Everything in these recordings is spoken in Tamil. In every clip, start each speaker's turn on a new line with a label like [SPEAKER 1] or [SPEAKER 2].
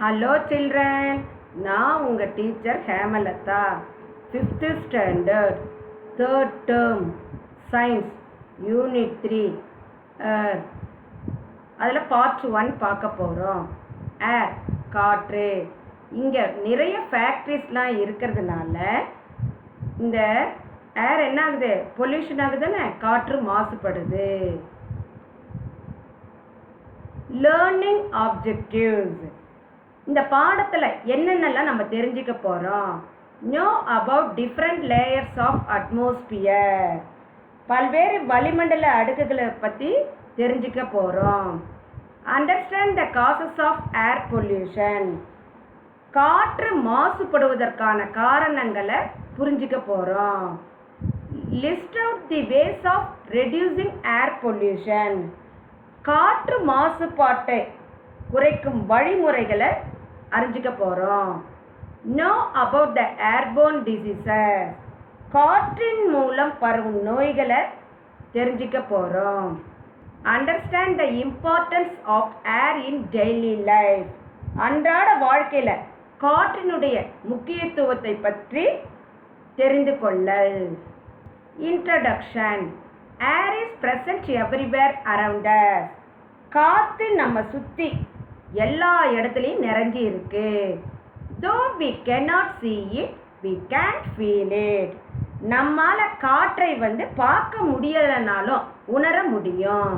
[SPEAKER 1] Hello children, நான் உங்கள் teacher Hemalatha. 5th standard 3rd term science unit 3 அதில் பார்ட் 1 பார்க்க போகிறோம். ஏர் காற்று. இங்கே நிறைய ஃபேக்ட்ரிஸ்லாம் இருக்கிறதுனால இந்த ஏர் என்ன ஆகுது, பொல்யூஷன் ஆகுதுன்னு காற்று மாசுபடுது. Learning objectives. இந்த பாடத்தில் என்னென்னலாம் நம்ம தெரிஞ்சுக்க போகிறோம். Know about different layers of atmosphere. பல்வேறு வளிமண்டல அடுக்குகளை பற்றி தெரிஞ்சுக்க போகிறோம். Understand the causes of air pollution. காற்று மாசுபடுவதற்கான காரணங்களை புரிஞ்சுக்க போகிறோம். List out the ways of reducing air pollution. காற்று மாசுபாட்டை குறைக்கும் வழிமுறைகளை அறிஞ்சிக்க போகிறோம். Know about the airborne diseases. காற்றின் மூலம் பரவும் நோய்களை தெரிஞ்சிக்க போகிறோம். Understand the importance of air in daily life. அன்றாட வாழ்க்கையில் காற்றினுடைய முக்கியத்துவத்தை பற்றி தெரிந்து கொள்ளல். Introduction. Air is present everywhere around us. காற்று நம்ம சுற்றி எல்லா இடத்துலையும் நிறைஞ்சி இருக்கு. Though we cannot see it, we can feel it. நம்மால் காற்றை பார்க்க முடியலனாலும் உணர முடியும்.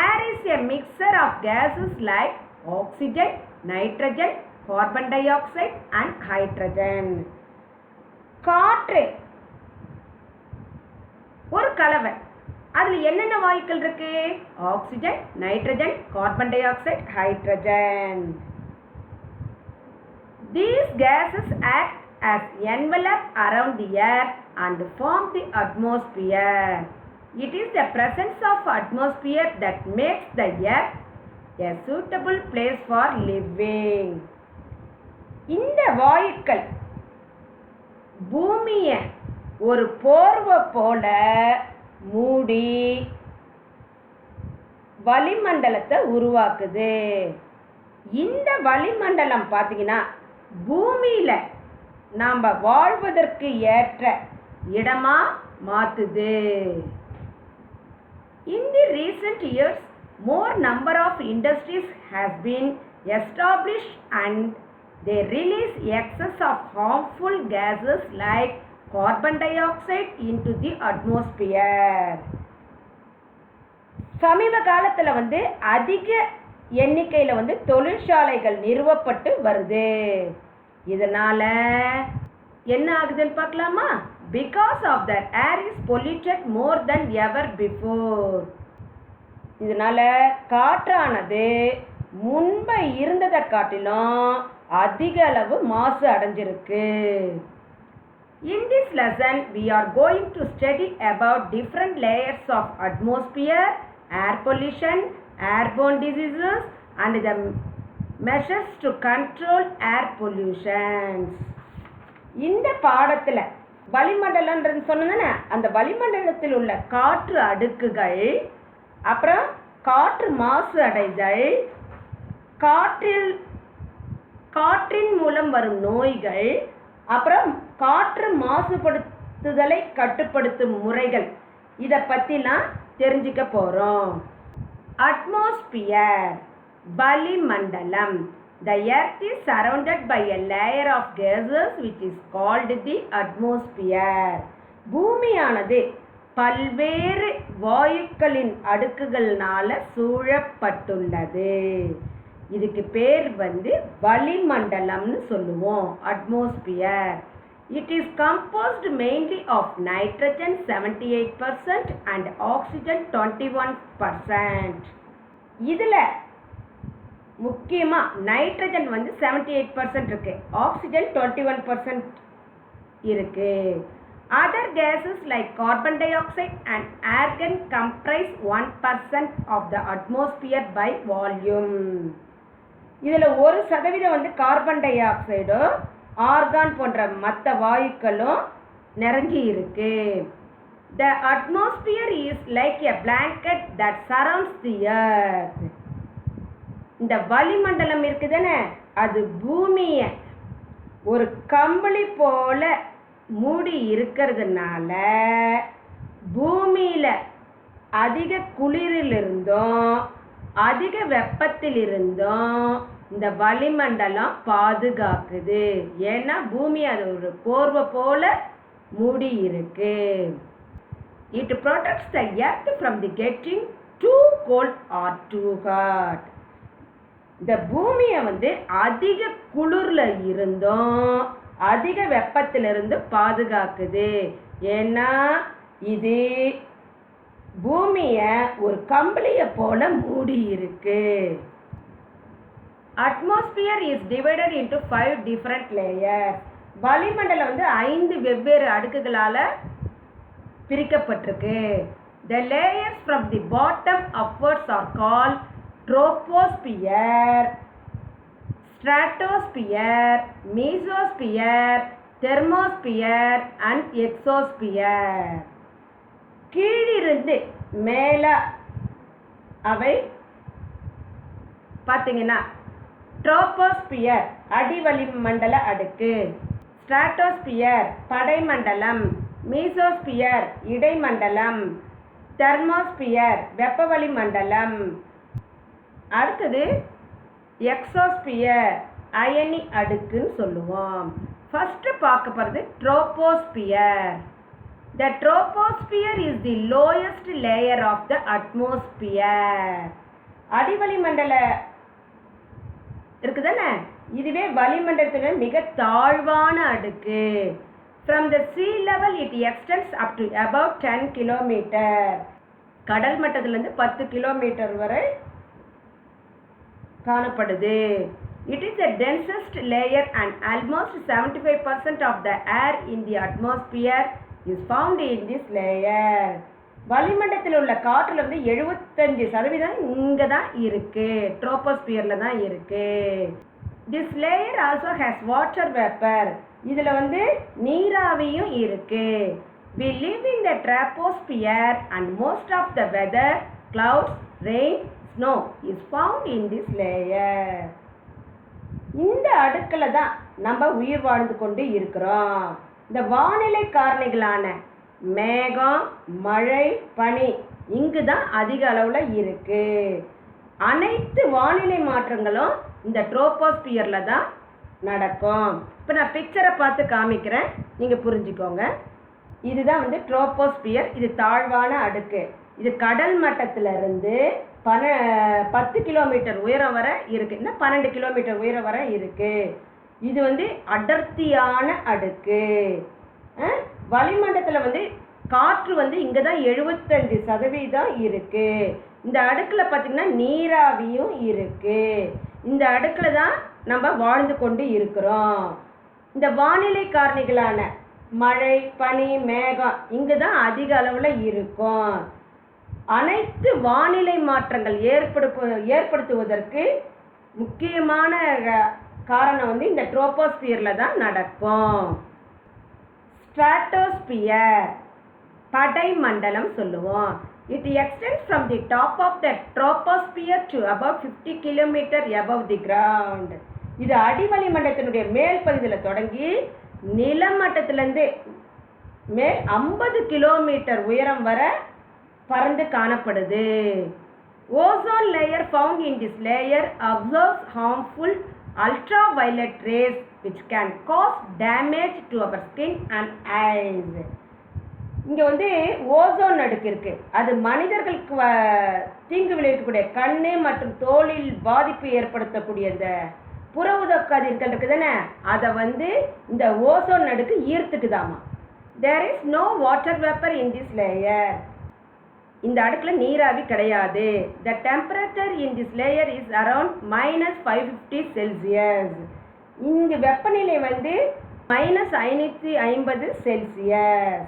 [SPEAKER 1] Air is a mixture of gases like oxygen, nitrogen, carbon dioxide and hydrogen. காற்று ஒரு கலவை. அதில் என்னென்ன வாயுக்கள் இருக்கு? Oxygen, nitrogen, carbon di oxide, hydrogen. These gases act as envelope around the earth and form the atmosphere. It is the presence of atmosphere that makes the earth a suitable place for living. இந்த வாயுக்கள் பூமியை ஒரு போர்வை போல மூடி வளிமண்டலத்தை உருவாக்குது. இந்த வளிமண்டலம் பார்த்தீங்கன்னா பூமியில் நாம் வாழ்வதற்கு ஏற்ற இடமா மாற்றுது. In the recent years, more number of industries has been established and they release excess of harmful gases like carbon dioxide into the atmosphere. சமீப காலத்தில் அதிக எண்ணிக்கையில் தொழிற்சாலைகள் நிறுவப்பட்டு வருது. இதனால் என்ன ஆகுதுன்னு பார்க்கலாமா? Because of that, air is polluted more than ever before. இதனால் காற்றானது முன்பு இருந்ததை காட்டிலும் அதிக அளவு மாசு அடைஞ்சிருக்கு. In this lesson, we are going to study about different layers of atmosphere, air pollution, airborne diseases, and the measures to control air pollution. இந்த பாடத்தில் வளிமண்டலம்ன்றது சொன்னதானே, அந்த வளிமண்டலத்தில் உள்ள காற்று அடுக்குகள், அப்புறம் காற்று மாசு அடைதல், காற்றின் மூலம் வரும் நோய்கள், அப்புறம் காற்று மாசுபடுத்துதலை கட்டுப்படுத்தும் முறைகள், இதை பற்றிலாம் தெரிஞ்சுக்க போகிறோம். அட்மாஸ்பியர், வளிமண்டலம். The earth is surrounded by a layer of gases which is called the atmosphere. பூமியானது பல்வேறு வாயுக்களின் அடுக்குகள்னால சூழப்பட்டுள்ளது. இதுக்கு பேர் வளிமண்டலம்னு சொல்லுவோம், atmosphere. It is composed mainly of nitrogen 78% and oxygen 21%. இதில் முக்கியமாக நைட்ரஜன் 78% இருக்கு, ஆக்சிஜன் 21% இருக்கு. Other gases like carbon dioxide and argon comprise 1% of the atmosphere by volume. இதில் 1% கார்பன் டை ஆக்சைடோ ஆர்கான் போன்ற மற்ற வாயுக்களும் நிறைஞ்சி இருக்கு. The atmosphere is like a blanket that surrounds the earth. இந்த வளிமண்டலம் இருக்குதானே, அது பூமியை ஒரு கம்பளி போல மூடி இருக்கிறதுனால பூமியில் அதிக குளிரிலிருந்தும் அதிக வெப்பத்திலிருந்தும் இந்த வளிமண்டலம் பாதுகாக்குது. ஏன்னா பூமி அது ஒரு போர்வை போல மூடி இருக்கு. It protects the earth from the getting too cold or too hot. இந்த பூமியை அதிக குளிர்ல இருந்தும் அதிக வெப்பத்திலிருந்து பாதுகாக்குது. ஏன்னா இது பூமியை ஒரு கம்பளியை போல மூடி இருக்கு. Atmosphere is divided into 5 different layers. வளிமண்டலம் 5 வெவ்வேறு அடுக்குகளால் பிரிக்கப்பட்டிருக்கு. The layers from the bottom upwards are called troposphere, stratosphere, mesosphere, thermosphere and exosphere. கீழிருந்து மேலே அவை பார்த்தீங்கன்னா ட்ரோபோஸ்பியர் அடிவளிமண்டல அடுக்கு, ஸ்ட்ராட்டோஸ்பியர் படைமண்டலம், மீசோஸ்பியர் இடைமண்டலம், தெர்மோஸ்பியர் வெப்பவளி மண்டலம். அடுத்தது எக்ஸோஸ்பியர் அயனி அடுக்குன்னு சொல்லுவோம். ஃபர்ஸ்ட் பார்க்க போகிறது troposphere. The troposphere is the lowest layer of the atmosphere. அடிவளிமண்டல இருக்குதானே, இதுவே வளிமண்டலத்துல மிக தாழ்வான அடுக்கு. From the sea level it extends up to about 10 km. கடல் மட்டத்திலிருந்து 10 கிலோமீட்டர் வரை காணப்படுது. It is the densest layer and almost 75% of the air in the atmosphere is found in this layer. வளிமண்டலத்தில் உள்ள காற்றுல 75% இங்கே தான் இருக்கு, ட்ரோபோஸ்பியர்ல தான் இருக்கு. This layer also has water vapor. இதில் நீராவியும் இருக்கு. We live in the troposphere and most of the weather, clouds, rain, snow is found in this layer. இந்த அடுக்கில் தான் நம்ம உயிர் வாழ்ந்து கொண்டு இருக்கிறோம். இந்த வானிலை காரணிகளான மேகம், மழை, பனி இங்கு தான் அதிக அளவில் இருக்கு. அனைத்து வானிலை மாற்றங்களும் இந்த ட்ரோபோஸ்பியரில் தான் நடக்கும். இப்போ நான் பிக்சரை பார்த்து காமிக்கிறேன், நீங்கள் புரிஞ்சுக்கோங்க. இதுதான் ட்ரோபோஸ்பியர். இது தாழ்வான அடுக்கு. இது கடல் மட்டத்திலிருந்து 10 கிலோமீட்டர் உயரம் வரை இருக்குது, இன்னும் 12 கிலோமீட்டர் உயரம் வரை இருக்குது. இது அடர்த்தியான அடுக்கு. வளிமண்டலத்தில் காற்று இங்கே தான் 75% இருக்கு. இந்த அடுக்கில் பார்த்திங்கன்னா நீராவியும் இருக்கு. இந்த அடுக்கில் தான் நம்ம வாழ்ந்து கொண்டு இருக்கிறோம். இந்த வானிலை காரணிகளான மழை, பனி, மேகம் இங்கு தான் அதிக அளவில் இருக்கும். அனைத்து வானிலை மாற்றங்கள் ஏற்படுத்துவதற்கு முக்கியமான காரணம் இந்த ட்ரோபோஸ்பியரில் தான் நடக்கும். ஸ்ட்ராட்டோஸ்பியர் படைமண்டலம் சொல்லுவோம். It extends from the top of the troposphere to about 50 km above the ground. இது அடிவளிமண்டலத்தினுடைய மேல் பகுதியில் தொடங்கி நிலமட்டத்திலிருந்து மேல் 50 கிலோமீட்டர் உயரம் வரை பறந்து காணப்படுது. Ozone layer found in this layer absorbs harmful ultraviolet rays which can cause damage to our skin and eyes. இங்கே ஓசோன் அடுக்கு இருக்கு. அது மனிதர்களுக்கு தீங்கு விளைவிக்கக்கூடிய கண்ணு மற்றும் தோலில் பாதிப்பு ஏற்படுத்தக்கூடிய இந்த புற ஊதா கதிர்கள் இருக்குதானே, அதை இந்த ஓசோன் அடுக்கு ஈர்த்துக்குதாமா. There is no water vapor in this layer. இந்த அடுக்கில் நீராவி கிடையாது. The temperature in this layer is around -550 Celsius. இங்கு வெப்பநிலை -550 செல்சியஸ்.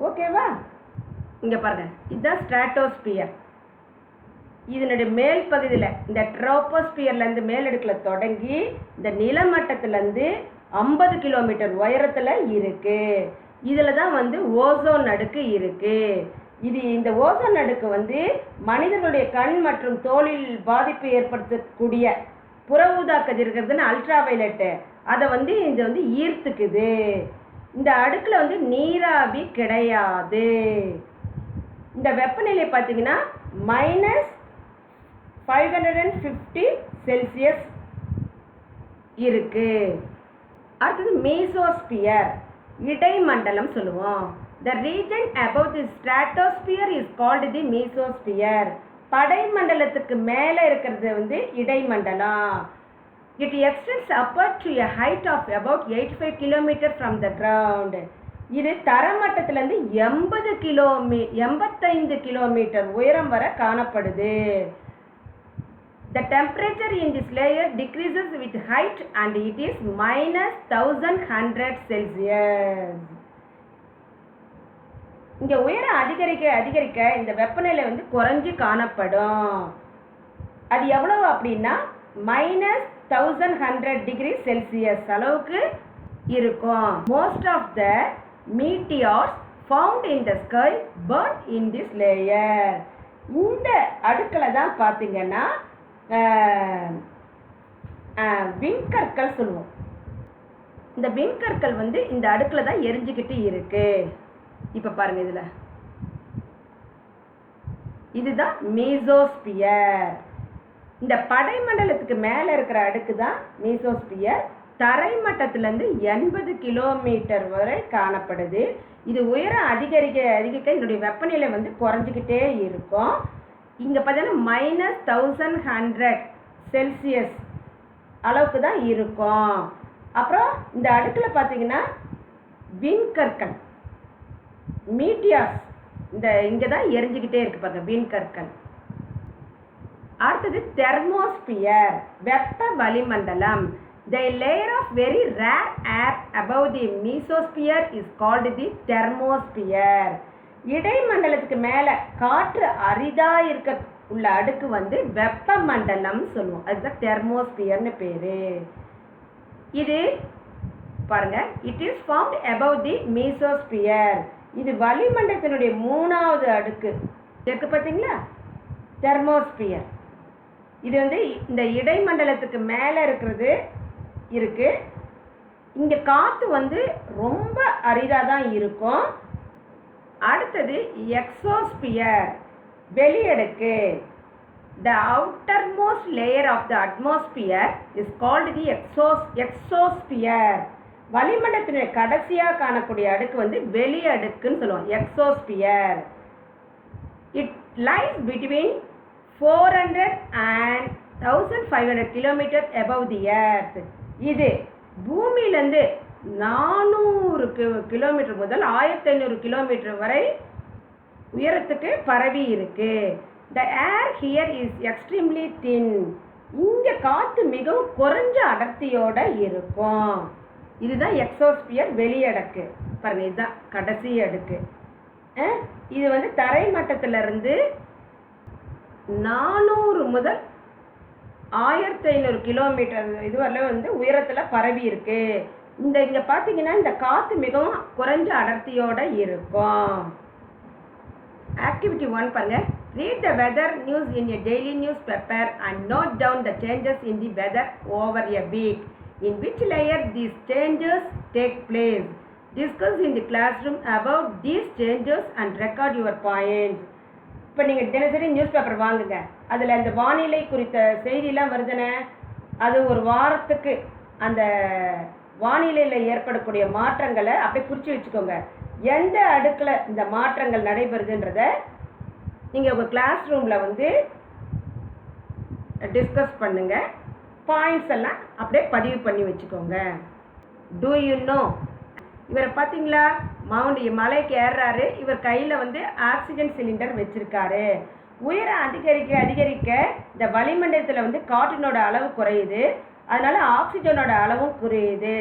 [SPEAKER 1] ஓகேவா? இங்கே பாருங்க, இதுதான் ஸ்ட்ராட்டோஸ்பியர். இதனுடைய மேல் பகுதியில் இந்த ட்ரோபோஸ்பியர்லேருந்து மேலடுக்கில் தொடங்கி இந்த நிலமட்டத்திலேருந்து 50 கிலோமீட்டர் உயரத்தில் இருக்குது. இதில் தான் ஓசோன் அடுக்கு இருக்குது. இந்த ஓசோன் அடுக்கு வந்து மனிதர்களுடைய கண் மற்றும் தோலில் பாதிப்பு ஏற்படுத்தக்கூடிய புற ஊதா கதிர்கிறதுன்னு அல்ட்ரா வயலட்டு அதை வந்து இது வந்து ஈர்த்துக்குது. இந்த அடுக்கில் வந்து நீராவி கிடையாது. இந்த வெப்பநிலை பார்த்தீங்கன்னா -550 செல்சியஸ் இருக்கு. அடுத்தது மீசோஸ்பியர், இடைமண்டலம் சொல்லுவோம். The region above the stratosphere is called the mesosphere. படைமண்டலத்துக்கு மேலே இருக்கிறது வந்து இடைமண்டலம். It extends upward to a height of about 85 km from the ground. இது தரமட்டத்திலிருந்து 85 கிலோமீட்டர் உயரம் வரை காணப்படுது. The temperature in this layer decreases with height and it is -1100 Celsius. இங்கே உயரம் அதிகரிக்க அதிகரிக்க இந்த வெப்பநிலை வந்து குறைஞ்சி காணப்படும். அது எவ்வளவு அப்படின்னா -1100 டிகிரி செல்சியஸ் அளவுக்கு இருக்கும். Most of the meteors found in the sky burn in this layer. இந்த அடுக்கில் தான் பார்த்தீங்கன்னா விண்கற்கள் சொல்லுவோம். இந்த விண்கற்கள் வந்து இந்த அடுக்கில் தான் எரிஞ்சுக்கிட்டு இருக்கு. இப்போ பாருங்க, இதுதான் மீசோஸ்பியர். இந்த படைமண்டலத்துக்கு மேலே இருக்கிற அடுக்கு தான் மீசோஸ்பியர். தரைமட்டத்திலேருந்து 80 கிலோமீட்டர் வரை காணப்படுது. இது உயரம் அதிகரிக்க அதிகரிக்க இதனுடைய வெப்பநிலை வந்து குறைஞ்சிக்கிட்டே இருக்கும். இங்கே பார்த்தீங்கன்னா -1100 செல்சியஸ் அளவுக்கு தான் இருக்கும். அப்புறம் இந்த அடுக்கில் பார்த்தீங்கன்னா விண்கற்கள் மீட்டியாஸ் இங்கே தான் எரிஞ்சுக்கிட்டே இருக்கு பாருங்க விண்கற்கள். அடுத்தது தெர்மோஸ்பியர், வெப்ப வளிமண்டலம். The layer of very rare air above the mesosphere is called the thermosphere. இடைமண்டலத்துக்கு மேலே காற்று அரிதாக இருக்க உள்ள அடுக்கு வந்து வெப்பமண்டலம் சொல்லுவோம். அதுதான் தெர்மோஸ்பியர்னு பேர். இது பாருங்க, it is found above the mesosphere. இது வளிமண்டலத்தினுடைய 3வது அடுக்கு இருக்கு பார்த்தீங்களா, தெர்மோஸ்பியர். இது வந்து இந்த இடைமண்டலத்துக்கு மேலே இருக்கிறது இருக்கு. இங்கே காற்று வந்து ரொம்ப அரிதாக தான் இருக்கும். அடுத்தது exosphere, வெளியடுக்கு. The outermost layer of the atmosphere is called the exosphere. வளிமண்டலத்தினுடைய கடைசியாக காணக்கூடிய அடுக்கு வந்து வெளி அடுக்குன்னு சொல்லுவோம், exosphere. It lies between 400 and 1500 kilometre above the earth. இது பூமியிலேருந்து 400 கிலோமீட்டர் முதல் 1500 கிலோமீட்டர் வரை உயரத்துக்கு பரவி இருக்கு. The air here is extremely thin. இங்கே காற்று மிகவும் குறைஞ்ச அடர்த்தியோட இருக்கும். இதுதான் எக்ஸோஸ்பியர், வெளியடுக்கு. பாருங்க, இதுதான் கடைசி அடுக்கு. இது வந்து தரைமட்டத்திலிருந்து 400 முதல் 1500 கிலோமீட்டர் இதுவரை வந்து உயரத்தில் பரவி இருக்கு. இங்கே பார்த்தீங்கன்னா இந்த காற்று மிகவும் குறைஞ்ச அடர்த்தியோட இருக்கும். ஆக்டிவிட்டி 1 பாருங்க. Read the weather news in a daily newspaper and note down the changes in the weather over a week. In which layer these changes take place? Discuss in the classroom about these changes and record your points. இப்போ நீங்கள் தினசரி நியூஸ் பேப்பர் வாங்குங்க. அதில் அந்த வானிலை குறித்த செய்தியெலாம் வருதுன்னு அது ஒரு வாரத்துக்கு அந்த வானிலையில் ஏற்படக்கூடிய மாற்றங்களை அப்படியே குறித்து வச்சுக்கோங்க. எந்த அடுக்கில் இந்த மாற்றங்கள் நடைபெறுதுன்றத நீங்கள் உங்கள் கிளாஸ் ரூமில் வந்து டிஸ்கஸ் பண்ணுங்கள். பாயிண்ட்ஸ் எல்லாம் அப்படியே பதிவு பண்ணி வச்சுக்கோங்க. டூ யூ நோ, இவரை பார்த்தீங்களா, மலைக்கு ஏறுறாரு. இவர் கையில் வந்து ஆக்சிஜன் சிலிண்டர் வச்சுருக்காரு. உயரம் அதிகரிக்க அதிகரிக்க இந்த வளிமண்டலத்தில் வந்து காற்றினோட அளவு குறையுது. அதனால் ஆக்சிஜனோட அளவும் குறையுது.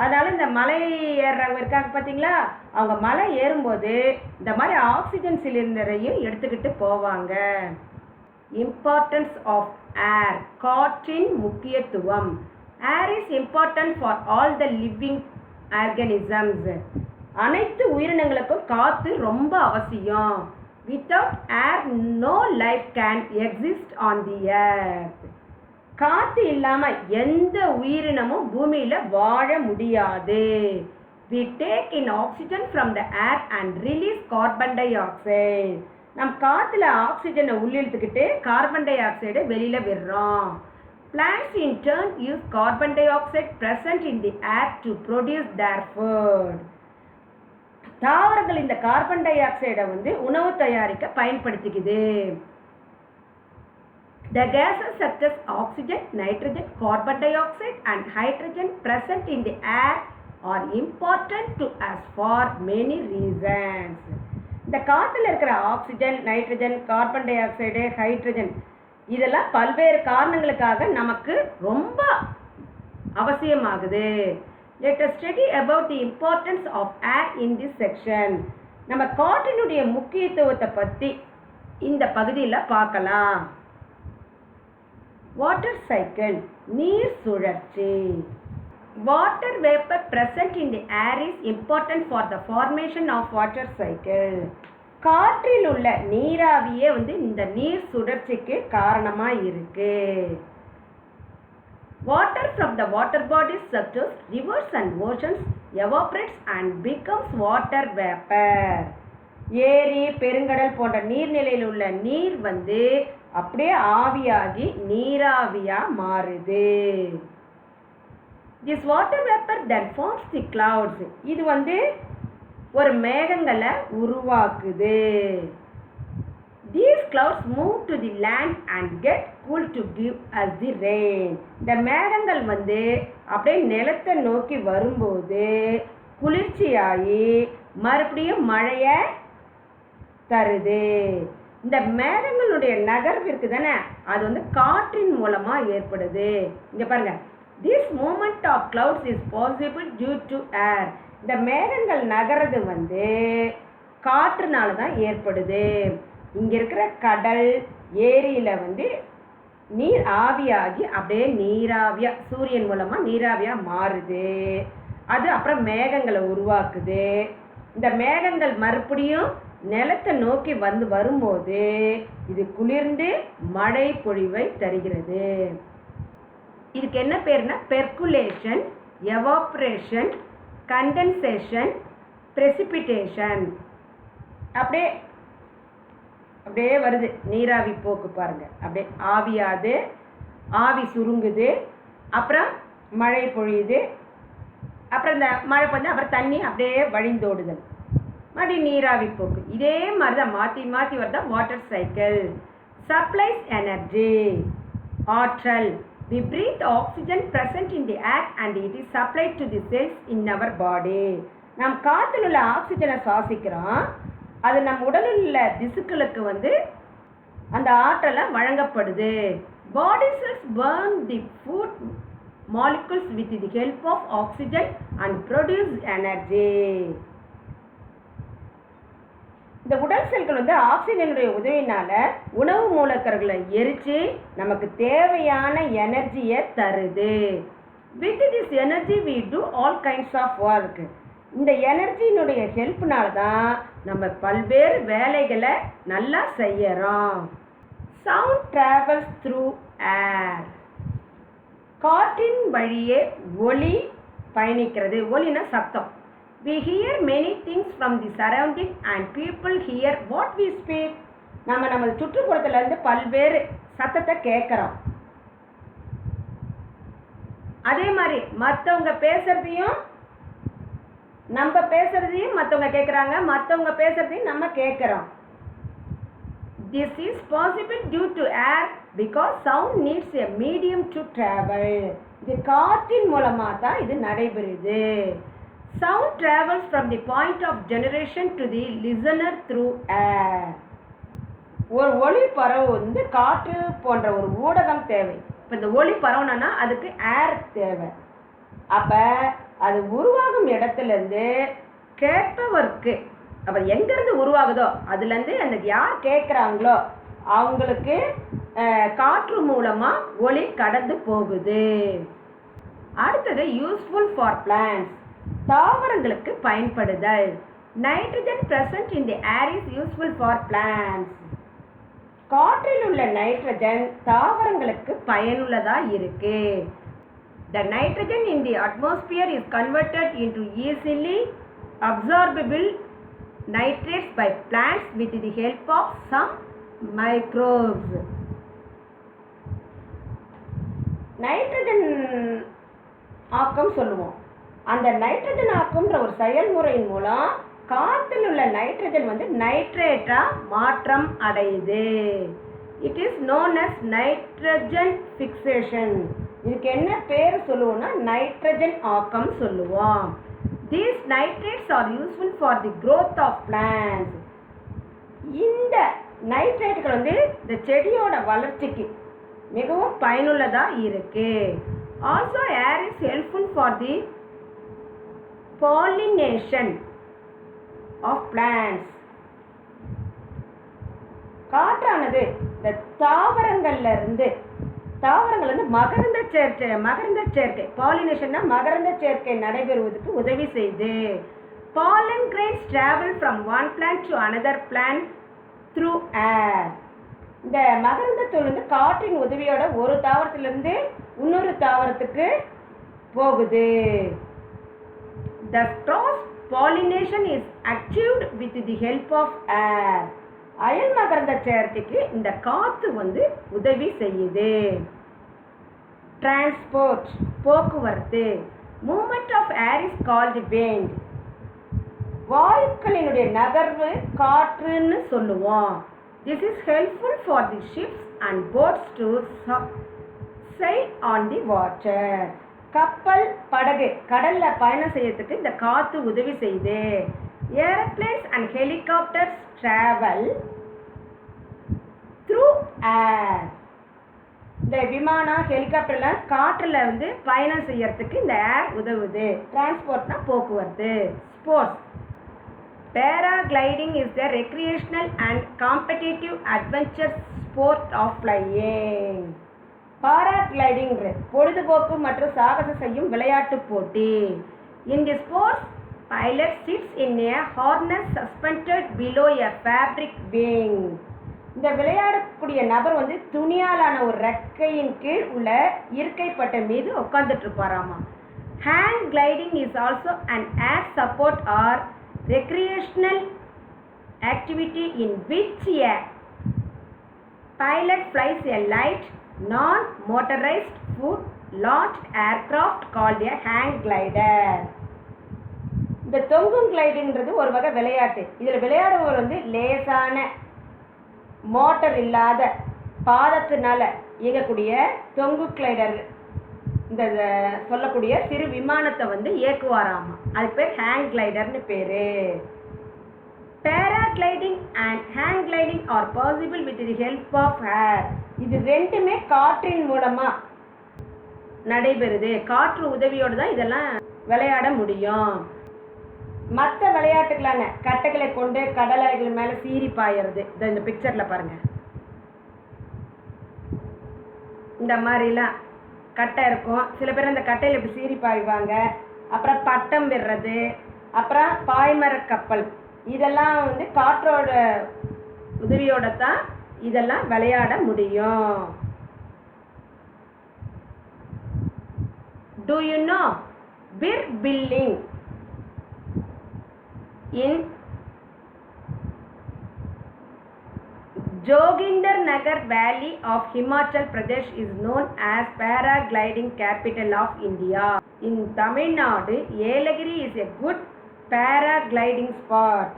[SPEAKER 1] அதனால் இந்த மலை ஏறுறவங்க இருக்காங்க பார்த்தீங்களா, அவங்க மலை ஏறும்போது இந்த மாதிரி ஆக்சிஜன் சிலிண்டரையும் எடுத்துக்கிட்டு போவாங்க. இம்பார்ட்டன்ஸ் ஆஃப் ஏர், காற்றின் முக்கியத்துவம். Air is important for all the living organisms. அனைத்து உயிரினங்களுக்கும் காற்று ரொம்ப அவசியம். Without air, no life can exist on the earth. காற்று இல்லாமல் எந்த உயிரினமும் பூமியில் வாழ முடியாது. We take in oxygen from the air and release carbon dioxide. நம் காற்றுல ஆக்சிஜனை உள்ளிழுத்துக்கிட்டு கார்பன் டை ஆக்சைடை வெளியில் விடுறோம். Plants in turn use carbon dioxide present in the air to produce their food. தாவரங்கள் இந்த கார்பன் டை ஆக்சைடை உணவு தயாரிக்க பயன்படுத்திக்குது. The gases such as oxygen, nitrogen, carbon dioxide and hydrogen present in the air are important to us for many reasons. இந்த காற்றுல இருக்கிற oxygen, nitrogen, carbon di oxide, hydrogen இதெல்லாம் பல்வேறு காரணங்களுக்காக நமக்கு ரொம்ப அவசியமாகுது. Let us study about the importance of air in this section. நம்ம காற்றினுடைய முக்கியத்துவத்தை பற்றி இந்த பகுதியில் பார்க்கலாம். Water cycle, நீர் சுழற்சி. Water vapor present in the air is important for the formation of water cycle. காற்றில் உள்ள நீராவியே இந்த நீர் சுழற்சிக்கு காரணமாக இருக்கு. Water from the water bodies such as rivers and oceans evaporates and becomes water vapor. ஏரி, பெருங்கடல் போன்ற நீர்நிலையில் உள்ள நீர் அப்படியே ஆவியாகி நீராவியா மாறுது. This water vapor then forms the clouds. இது ஒரு மேகங்களை உருவாக்குது. These clouds move to the land and get cool to give us the rain. இந்த மேகங்கள் அப்படியே நிலத்தை நோக்கி வரும்போது குளிர்ச்சியாகி மறுபடியும் மழையை தருது. இந்த மேகங்களுடைய நகர்வு இருக்குது தானே, அது காற்றின் மூலமாக ஏற்படுது. இங்கே பாருங்க, this movement of clouds is possible due to air. இந்த மேகங்கள் நகர்றது காற்றுனால தான் ஏற்படுது. இங்கே இருக்கிற கடல், ஏரியில் நீர் ஆவியாகி அப்படியே நீராவியாக சூரியன் மூலமாக நீராவியாக மாறுது. அது அப்புறம் மேகங்களை உருவாக்குது. இந்த மேகங்கள் மறுபடியும் நிலத்தை நோக்கி வரும்போது இது குளிர்ந்து மழை பொழிவை தருகிறது. இதுக்கு என்ன பேர்னா பெர்குலேஷன், எவாப்ரேஷன், கண்டென்சேஷன், பிரசிபிடேஷன். அப்படியே அப்படியே வருது நீராவி போக்கு பாருங்க. அப்படியே ஆவியாது, ஆவி சுருங்குது, அப்புறம் மழை பொழியுது, அப்புறம் இந்த மழை அப்புறம் தண்ணி அப்படியே வழிந்தோடுதல், மறுபடியும் நீராவி போக்கு. இதே மாதிரி தான் மாற்றி மாற்றி வருதா வாட்டர் சைக்கிள். சப்ளைஸ் எனர்ஜி, ஆற்றல். We breathe oxygen present in the air and it is supplied to the cells in our body. நாம் காற்றில் உள்ள ஆக்சிஜனை சுவாசிக்கிறோம். அது நம் உடலில் உள்ள திசுக்களுக்கு அந்த ஆற்றலை வழங்கப்படுது. Body cells burn the food molecules with the help of oxygen and produce energy. இந்த உடல் செல்கள் ஆக்சிஜனுடைய உதவினால உணவு மூலக்கர்களை எரித்து நமக்கு தேவையான எனர்ஜியை தருது. With this energy we do all kinds of work. இந்த எனர்ஜியினுடைய ஹெல்ப்னால தான் நம்ம பல்வேறு வேலைகளை நல்லா செய்யறோம். Sound travels through air. காற்றின் வழியே ஒலி பயணிக்கிறது. ஒலினா சத்தம். We hear many things from the surrounding and people hear what we speak. நம்ம சுற்றுப்புறத்துல பல்வேறு சத்தத்தை கேட்குறோம். அதே மாதிரி மற்றவங்க பேசுறதையும் நம்ம பேசுறதையும் மற்றவங்க கேட்குறாங்க, மற்றவங்க பேசுறதையும் நம்ம கேட்குறோம். This is possible due to air because sound needs a medium to travel. இது காற்றின் மூலமாக தான் இது நடைபெறுது. Sound travels from the point of generation to the listener through air. ஒரு ஒளி பரவு காற்று போன்ற ஒரு ஊடகம் தேவை. இப்போ இந்த ஒளி பரவணும்னா அதுக்கு ஏர் தேவை. அப்போ அது உருவாகும் இடத்துலேருந்து கேட்பவருக்கு, அப்போ எங்கேருந்து உருவாகுதோ அதுலேருந்து அந்த யார் கேட்குறாங்களோ அவங்களுக்கு காற்று மூலமாக ஒளி கடந்து போகுது. அடுத்தது யூஸ்ஃபுல் ஃபார் பிளான்ட்ஸ், தாவரங்களுக்கு பயன்படுதல். Nitrogen present in the air is useful for plants. காற்றில் உள்ள நைட்ரஜன் தாவரங்களுக்கு பயனுள்ளதா இருக்கு. The nitrogen in the atmosphere is converted into easily absorbable nitrates by plants with the help of some microbes. Nitrogen ஆக்கம் சொல்லுவோம். அந்த நைட்ரஜன் ஆக்கம்ன்ற ஒரு செயல்முறையின் மூலம் காற்றில் உள்ள நைட்ரஜன் வந்து நைட்ரேட்டா மாற்றம் அடையுது. It is known as nitrogen fixation. இதுக்கு என்ன பேர் சொல்லுவோம்னா நைட்ரஜன் ஆக்கம் சொல்லுவோம். These nitrates are useful for the growth of plants. இந்த நைட்ரேட்டுகள் வந்து இந்த செடியோட வளர்ச்சிக்கு மிகவும் பயனுள்ளதாக இருக்கு. Also air is helpful for the pollination of plants. காற்றானது இந்த தாவரங்கள் வந்து மகரந்த சேர்க்கை பாலினேஷன்னா மகரந்த சேர்க்கை நடைபெறுவதற்கு உதவி செய்து. pollen grains travel from one plant to another plant through air. இந்த மகரந்தத்தூள் வந்து காற்றின் உதவியோட ஒரு தாவரத்திலிருந்து இன்னொரு தாவரத்துக்கு போகுது. The cross pollination is achieved with the help of air. அயல் மகரந்த சேர்க்கைக்கு இந்த காத்து வந்து உதவி செய்யுது. டிரான்ஸ்போர்ட் போக்குவரத்து. Movement of air is called wind. வாயுக்களினுடைய நகர்வு காற்றுன்னு சொல்லுவோம். This is helpful for the ships and boats to sail on the water. கப்பல் படகு கடல்ல பயணம் செய்யறதுக்கு இந்த காத்து உதவி செய்யுது. Aeroplanes and helicopters travel through ஏர். இந்த விமானம் ஹெலிகாப்டர்லாம் காற்றில் வந்து பயணம் செய்யறதுக்கு இந்த ஏர் உதவுது. டிரான்ஸ்போர்ட்னா போக்குவரத்து. Sports. Paragliding is the recreational and competitive adventure sport of flying. Paragliding பொழுதுபோக்கு மற்றும் சாகசம் செய்யும் விளையாட்டு போட்டி. In the sports, pilot sits in a harness suspended below a fabric wing. இந்த விளையாடக்கூடிய நபர் வந்து துணியாலான ஒரு ரெக்கையின் கீழ் உள்ள இருக்கை பட்டை மீது உட்கார்ந்துட்டு இருப்பாராமா. Hang gliding is also an air support or recreational activity in which a pilot flies a light non-motorized foot launched aircraft called a hang glider. இந்த தொங்கும் கிளைடிங்கிறது ஒரு வகை விளையாட்டு. இதில் விளையாடுபவர் வந்து லேசான மோட்டர் இல்லாத பாதத்தினால இயங்கக்கூடிய தொங்கு கிளைடர் இந்த சொல்லக்கூடிய சிறு விமானத்தை வந்து இயக்குவாராமா. அதுக்கு பேர் ஹேங் கிளைடர்னு பேரு. Paragliding and hang gliding are possible with the help of air. இது ரெண்டுமே காற்றின் மூலமா நடைபெறுது. காற்று உதவியோடு தான் இதெல்லாம் விளையாட முடியும். மற்ற விளையாட்டுகளான கட்டைகளை கொண்டு கடல் அலைகள் மேலே சீறி பாயறது இந்த பிக்சரில் பாருங்க. இந்த மாதிரிலாம் கட்டை இருக்கும். சில பேர் அந்த கட்டையில் இப்படி சீறி பாய்வாங்க. அப்புறம் பட்டம் விடுறது, அப்புறம் பாய்மர கப்பல், இதெல்லாம் வந்து காற்றோட உதவியோட தான் இதெல்லாம் விளையாட முடியும். Do you know bir billing in Joginder Nagar Valley of Himachal Pradesh is known as paragliding capital of India. In Tamil Nadu, Yelagiri is a good paragliding spot.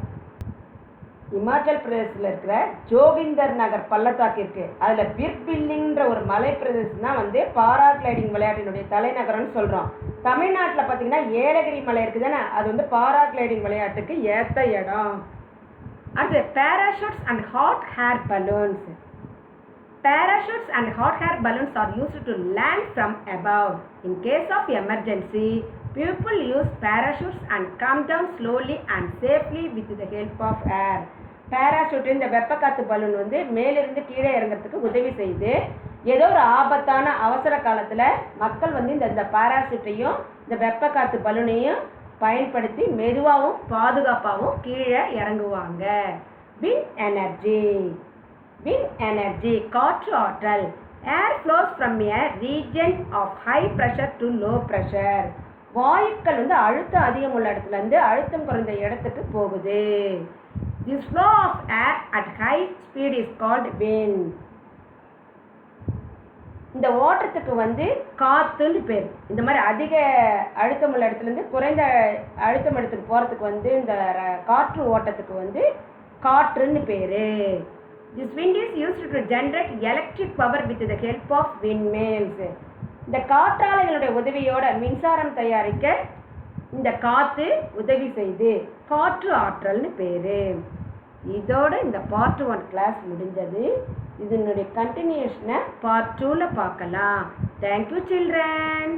[SPEAKER 1] Himachal பிரதேசத்தில் இருக்கிற ஜோகிந்தர் நகர் பள்ளத்தாக்கு இருக்கு. அதில் பிர்பில்லிங்கிற ஒரு மலை பிரதேசம் தான் வந்து பாராகிளைடிங் விளையாட்டினுடைய தலைநகரம்னு சொல்கிறோம். தமிழ்நாட்டில் பார்த்தீங்கன்னா ஏலகிரி மலை இருக்குது தானே, அது வந்து பாராகிளைடிங் விளையாட்டுக்கு ஏற்ற இடம். அடுத்து parachutes and hot hair balloons. Parachutes and hot air balloons are used to land from above. In case of emergency, people use parachutes and come down slowly and safely with the help of air. Parachute இந்த வெப்பக்காத்து பலூன் வந்து மேலிருந்து கீழே இறங்கிறதுக்கு உதவி செய்து. ஏதோ ஒரு ஆபத்தான அவசர காலத்தில் மக்கள் வந்து இந்த பாராசூட்டையும் இந்த வெப்பக்காத்து பலூனையும் பயன்படுத்தி மெதுவாகவும் பாதுகாப்பாகவும் கீழே இறங்குவாங்க. Wind energy. விண்ட் எனர்ஜி காற்று ஆற்றல். Air flows from a region of high pressure to low pressure. வாயுக்கள் அழுத்தம் அதிகம் உள்ள இடத்துலேருந்து அழுத்தம் குறைந்த இடத்துக்கு போகுது. This flow of air at high speed is called wind. இந்த ஓட்டத்துக்கு காற்றுன்னு பேர். இந்த மாதிரி அதிக அழுத்தம் உள்ள இடத்துலேருந்து குறைந்த அழுத்தம் இடத்துக்கு போகிறதுக்கு இந்த காற்று ஓட்டத்துக்கு காற்றுன்னு பேர். This wind is used to generate electric power with the help of windmills. இந்த காற்றாலைகளுடைய உதவியோட மின்சாரம் தயாரிக்க இந்த காற்று உதவி செய்து காற்று ஆற்றல்னு பேர். இதோட இந்த பார்ட் 1 கிளாஸ் முடிஞ்சது. இதனுடைய கண்டினியூஷனை பார்ட் 2ல பார்க்கலாம். Thank you children.